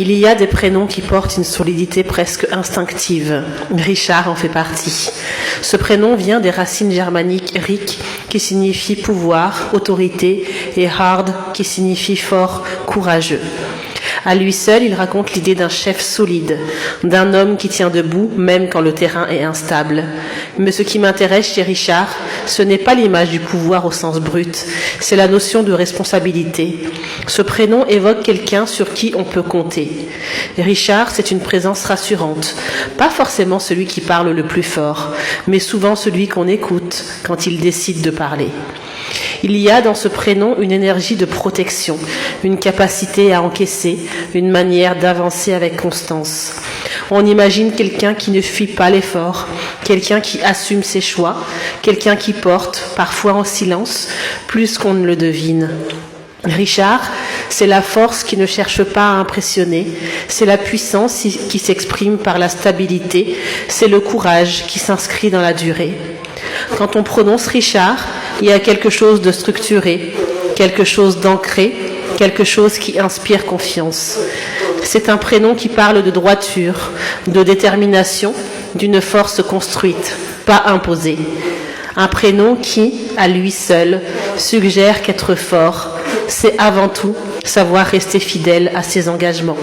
Il y a des prénoms qui portent une solidité presque instinctive. Richard en fait partie. Ce prénom vient des racines germaniques Rik, qui signifie pouvoir, autorité, et Hard, qui signifie fort, courageux. À lui seul, il raconte l'idée d'un chef solide, d'un homme qui tient debout, même quand le terrain est instable. Mais ce qui m'intéresse chez Richard, ce n'est pas l'image du pouvoir au sens brut, c'est la notion de responsabilité. Ce prénom évoque quelqu'un sur qui on peut compter. Richard, c'est une présence rassurante, pas forcément celui qui parle le plus fort, mais souvent celui qu'on écoute quand il décide de parler. Il y a dans ce prénom une énergie de protection, une capacité à encaisser, une manière d'avancer avec constance. On imagine quelqu'un qui ne fuit pas l'effort, quelqu'un qui assume ses choix, quelqu'un qui porte, parfois en silence, plus qu'on ne le devine. Richard, c'est la force qui ne cherche pas à impressionner, c'est la puissance qui s'exprime par la stabilité, c'est le courage qui s'inscrit dans la durée. Quand on prononce Richard, il y a quelque chose de structuré, quelque chose d'ancré, quelque chose qui inspire confiance. C'est un prénom qui parle de droiture, de détermination, d'une force construite, pas imposée. Un prénom qui, à lui seul, suggère qu'être fort, c'est avant tout savoir rester fidèle à ses engagements.